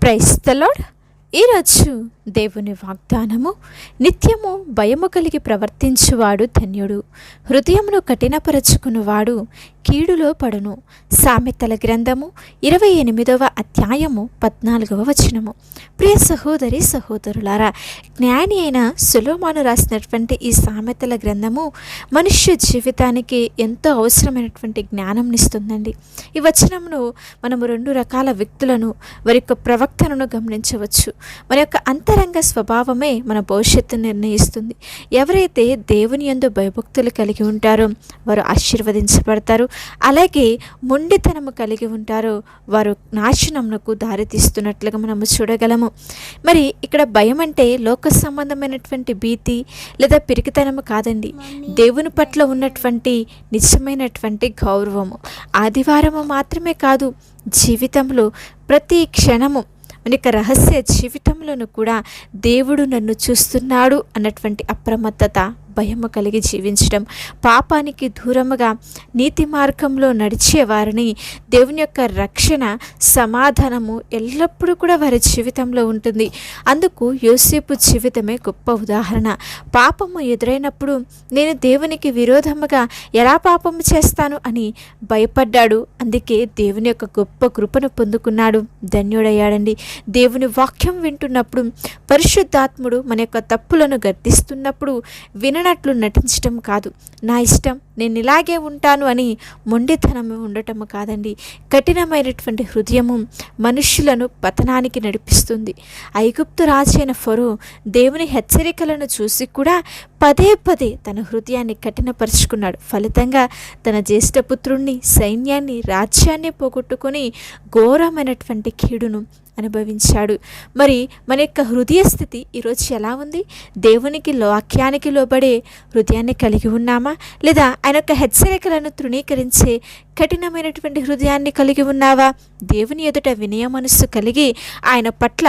Praise the lord. ఈరోజు దేవుని వాగ్దానము, నిత్యము భయము కలిగి ప్రవర్తించువాడు ధన్యుడు, హృదయమును కఠినపరచుకునివాడు కీడులో పడును. సామెతల గ్రంథము 28వ అధ్యాయము 14వ వచనము. ప్రియ సహోదరి సహోదరులారా, జ్ఞాని అయిన సొలొమోను రాసినటువంటి ఈ సామెతల గ్రంథము మనుష్య జీవితానికి ఎంతో అవసరమైనటువంటి జ్ఞానంనిస్తుందండి. ఈ వచనమును మనము 2 రకాల వ్యక్తులను, వారి యొక్క ప్రవక్తలను గమనించవచ్చు. మన యొక్క అంతరంగ స్వభావమే మన భవిష్యత్తును నిర్ణయిస్తుంది. ఎవరైతే దేవుని యందు భయభక్తులు కలిగి ఉంటారో వారు ఆశీర్వదించబడతారు. అలాగే మొండితనము కలిగి ఉంటారో వారు నాశనమునకు దారితీస్తున్నట్లుగా మనము చూడగలము. మరి ఇక్కడ భయం అంటే లోక సంబంధమైనటువంటి భీతి లేదా పిరికితనము కాదండి. దేవుని పట్ల ఉన్నటువంటి నిజమైనటువంటి గౌరవము. ఆదివారము మాత్రమే కాదు, జీవితంలో ప్రతి క్షణము మనకి రహస్య జీవితంలోనూ కూడా దేవుడు నన్ను చూస్తున్నాడు అన్నటువంటి అప్రమత్తత, భయము కలిగి జీవించడం, పాపానికి దూరముగా నీతి మార్గంలో నడిచే వారిని దేవుని యొక్క రక్షణ, సమాధానము ఎల్లప్పుడూ కూడా వారి జీవితంలో ఉంటుంది. అందుకు యోసేపు జీవితమే గొప్ప ఉదాహరణ. పాపము ఎదురైనప్పుడు నేను దేవునికి విరోధముగా ఎలా పాపము చేస్తాను అని భయపడ్డాడు. అందుకే దేవుని యొక్క గొప్ప కృపను పొందుకున్నాడు, ధన్యుడయ్యాడండి. దేవుని వాక్యం వింటున్నప్పుడు, పరిశుద్ధాత్ముడు మన యొక్క తప్పులను గద్దిస్తున్నప్పుడు విననట్లు నటించటం కాదు, నా ఇష్టం నేను ఇలాగే ఉంటాను అని మొండితనము ఉండటము కాదండి. కఠినమైనటువంటి హృదయము మనుష్యులను పతనానికి నడిపిస్తుంది. ఐగుప్తు రాజైన ఫరో దేవుని హెచ్చరికలను చూసి కూడా పదే పదే తన హృదయాన్ని కఠినపరుచుకున్నాడు. ఫలితంగా తన జ్యేష్ఠపుత్రుణ్ణి, సైన్యాన్ని, రాజ్యాన్ని పోగొట్టుకొని ఘోరమైనటువంటి కీడును అనుభవించాడు. మరి మన యొక్క హృదయ స్థితి ఈరోజు ఎలా ఉంది? దేవునికి, వాక్యానికి లోబడే హృదయాన్ని కలిగి ఉన్నామా? లేదా ఆయన యొక్క హెచ్చరికలను తృణీకరించే కఠినమైనటువంటి హృదయాన్ని కలిగి ఉన్నావా? దేవుని ఎదుట వినయ మనస్సు కలిగి ఆయన పట్ల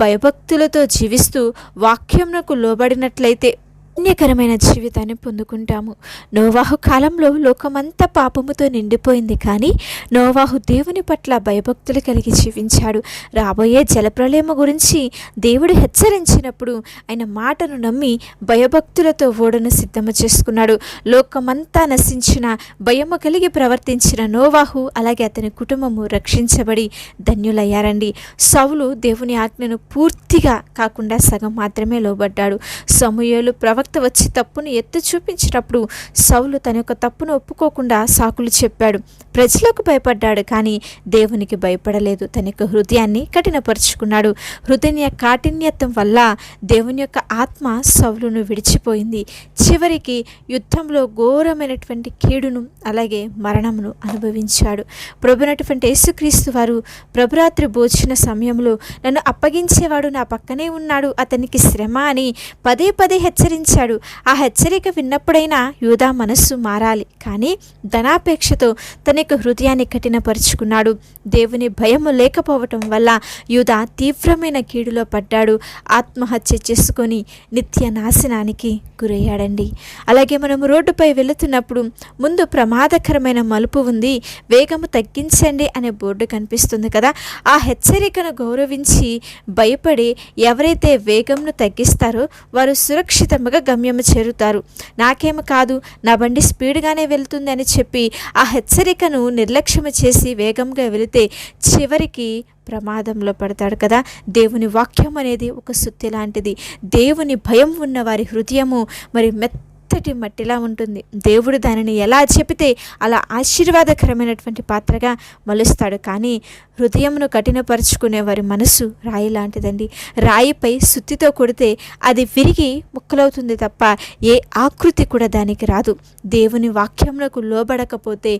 భయభక్తులతో జీవిస్తూ వాక్యమునకు లోబడినట్లయితే పుణ్యకరమైన జీవితాన్ని పొందుకుంటాము. నోవాహు కాలంలో లోకమంతా పాపముతో నిండిపోయింది, కానీ నోవాహు దేవుని పట్ల భయభక్తులు కలిగి జీవించాడు. రాబోయే జలప్రళయము గురించి దేవుడు హెచ్చరించినప్పుడు ఆయన మాటను నమ్మి భయభక్తులతో ఓడను సిద్ధము చేసుకున్నాడు. లోకమంతా నశించిన, భయము కలిగి ప్రవర్తించిన నోవాహు అలాగే అతని కుటుంబము రక్షించబడి ధన్యులయ్యారండి. సౌలు దేవుని ఆజ్ఞను పూర్తిగా కాకుండా సగం మాత్రమే లోబడ్డాడు. సమూయేలు ప్రవక్త వచ్చి తప్పును ఎత్తి చూపించినప్పుడు సౌలు తన యొక్క తప్పును ఒప్పుకోకుండా సాకులు చెప్పాడు. ప్రజలకు భయపడ్డాడు, కానీ దేవునికి భయపడలేదు. తన యొక్క హృదయాన్ని కఠినపరుచుకున్నాడు. హృదయ కాఠిన్యత్వం వల్ల దేవుని యొక్క ఆత్మ సౌలును విడిచిపోయింది. చివరికి యుద్ధంలో ఘోరమైనటువంటి కీడును అలాగే మరణమును అనుభవించాడు. ప్రభునటువంటి యేసుక్రీస్తు వారు ప్రభురాత్రి భోజన సమయంలో నన్ను అప్పగించేవాడు నా పక్కనే ఉన్నాడు, అతనికి శ్రమ అని పదే పదే హెచ్చరించాడు. ఆ హెచ్చరిక విన్నప్పుడైనా యూదా మనస్సు మారాలి, కానీ ధనాపేక్షతో తన యొక్క హృదయాన్ని కఠినపరుచుకున్నాడు. దేవుని భయము లేకపోవటం వల్ల యూదా తీవ్రమైన కీడులో పడ్డాడు. ఆత్మహత్య చేసుకొని నిత్య నాశనానికి గురయ్యాడండి. అలాగే మనము రోడ్డుపై వెళుతున్నప్పుడు ముందు ప్రమాదకరమైన మలుపు ఉంది, వేగము తగ్గించండి అనే బోర్డు కనిపిస్తుంది కదా. ఆ హెచ్చరికను గౌరవించి భయపడి ఎవరైతే వేగంను తగ్గిస్తారో వారు సురక్షితంగా గమ్యము చేరుతారు. నాకేమో కాదు, నా బండి స్పీడ్గానే వెళ్తుంది అని చెప్పి ఆ హెచ్చరికను నిర్లక్ష్యము చేసి వేగంగా వెళితే చివరికి ప్రమాదంలో పడతాడు కదా. దేవుని వాక్యం అనేది ఒక సుత్తి లాంటిది. దేవుని భయం ఉన్న వారి హృదయము మరి మెత్తటి మట్టిలా ఉంటుంది. దేవుడు దానిని ఎలా చెబితే అలా ఆశీర్వాదకరమైనటువంటి పాత్రగా మలుస్తాడు. కానీ హృదయమును కఠినపరుచుకునే వారి మనసు రాయి లాంటిదండి. రాయిపై సుత్తితో కొడితే అది విరిగి ముక్కలవుతుంది తప్ప ఏ ఆకృతి కూడా దానికి రాదు. దేవుని వాక్యమునకు లోబడకపోతే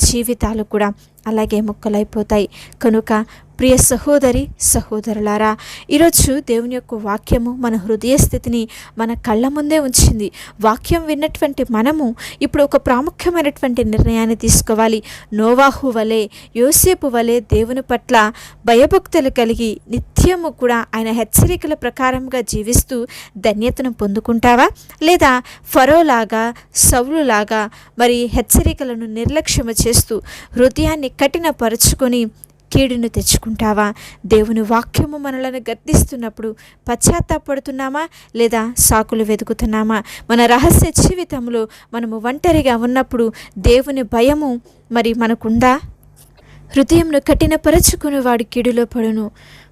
జీవితాలు కూడా అలాగే ముక్కలైపోతాయి. కనుక ప్రియ సహోదరి సహోదరులారా, ఈరోజు దేవుని యొక్క వాక్యము మన హృదయ స్థితిని మన కళ్ళ ముందే ఉంచింది. వాక్యం విన్నటువంటి మనము ఇప్పుడు ఒక ప్రాముఖ్యమైనటువంటి నిర్ణయాన్ని తీసుకోవాలి. నోవాహు వలె, యోసేపు వలె దేవుని పట్ల భయభక్తులు కలిగి నిత్యము కూడా ఆయన హెచ్చరికల ప్రకారంగా జీవిస్తూ ధన్యతను పొందుకుంటావా? లేదా ఫరోలాగా, సౌలులాగా మరి హెచ్చరికలను నిర్లక్ష్యము చేస్తూ హృదయాన్ని కఠినపరుచుకొని కీడును తెచ్చుకుంటావా? దేవుని వాక్యము మనలను గద్దిస్తున్నప్పుడు పశ్చాత్తాపడుతున్నామా లేదా సాకులు వెతుకుతున్నామా? మన రహస్య జీవితంలో మనము ఒంటరిగా ఉన్నప్పుడు దేవుని భయము మరి మనకుందా? హృదయంను కఠినపరచుకుని వాడు కీడులో పడును.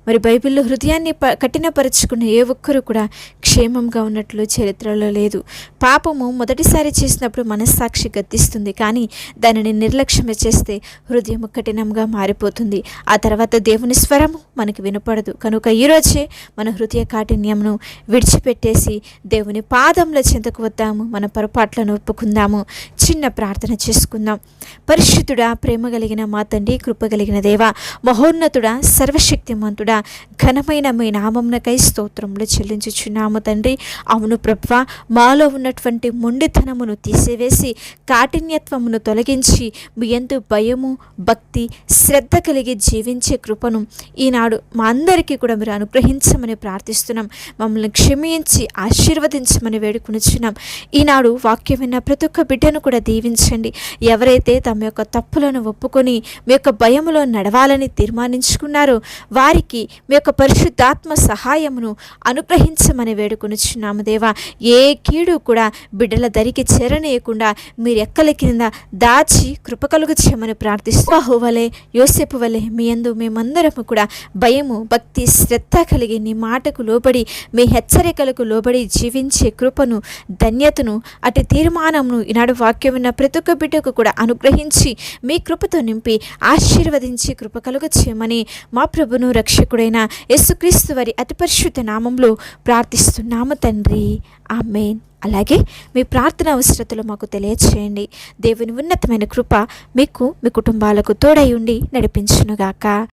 మరి బైబిల్లో హృదయాన్ని కఠినపరచుకున్న ఏ ఒక్కరు కూడా క్షేమంగా ఉన్నట్లు చరిత్రలో లేదు. పాపము మొదటిసారి చేసినప్పుడు మనస్సాక్షి గద్దిస్తుంది, కానీ దానిని నిర్లక్ష్యం చేస్తే హృదయం కఠినంగా మారిపోతుంది. ఆ తర్వాత దేవుని స్వరము మనకి వినపడదు. కనుక ఈరోజే మన హృదయ కాఠిన్యంను విడిచిపెట్టేసి దేవుని పాదముల చెంతకు వద్దాము. మన పొరపాట్లను ఒప్పుకుందాము. చిన్న ప్రార్థన చేసుకుందాం. పరిశుద్ధుడా, ప్రేమ కలిగిన మా తండ్రి, కృప కలిగిన దేవా, మహోన్నతుడా, సర్వశక్తిమంతుడా, ఘనమైన మీ నామమునకై స్తోత్రములు చెల్లించుచున్నాము తండ్రి. అవును ప్రభువా, మాలో ఉన్నటువంటి మొండితనమును తీసివేసి కాఠిన్యత్వమును తొలగించి మీ యందు భయము, భక్తి, శ్రద్ధ కలిగి జీవించే కృపను ఈనాడు మా అందరికీ కూడా మీరు అనుగ్రహించమని ప్రార్థిస్తున్నాం. మమ్మల్ని క్షమించి ఆశీర్వదించమని వేడుకొనుచున్నాం. ఈనాడు వాక్యం విన్న ప్రతి ఒక్క బిడ్డను కూడా దీవించండి. ఎవరైతే తమ యొక్క తప్పులను ఒప్పుకొని మీ యొక్క భయములో నడవాలని తీర్మానించుకున్నారో వారికి మీ యొక్క పరిశుద్ధాత్మ సహాయమును అనుగ్రహించమని వేడుకొనుచున్నాము దేవా. ఏ కీడు కూడా బిడ్డల దరికి చేరనీయకుండా మీరు ఎక్కల కింద దాచి కృప కలుగు చేయమని ప్రార్థిస్తూ వలె యోసేపు వలె మీ యందు మేమందరము కూడా భయము, భక్తి, శ్రద్ధ కలిగి నీ మాటకు లోబడి మీ హెచ్చరికలకు లోబడి జీవించే కృపను, ధన్యతను, అటు తీర్మానమును ఈనాడు వాక్యం విన్న ప్రతి ఒక్క బిడ్డకు కూడా అనుగ్రహించి మీ కృపతో నింపి ఆశీర్వదించి కృప కలుగు చేయమని మా ప్రభును రక్షకుడైన యేసుక్రీస్తు వారి అతి పరిశుద్ధ నామంలో ప్రార్థిస్తున్నాము తండ్రి. ఆమేన్. అలాగే మీ ప్రార్థన అవసరతలు మాకు తెలియచేయండి. దేవుని ఉన్నతమైన కృప మీకు, మీ కుటుంబాలకు తోడై ఉండి నడిపించునుగాక.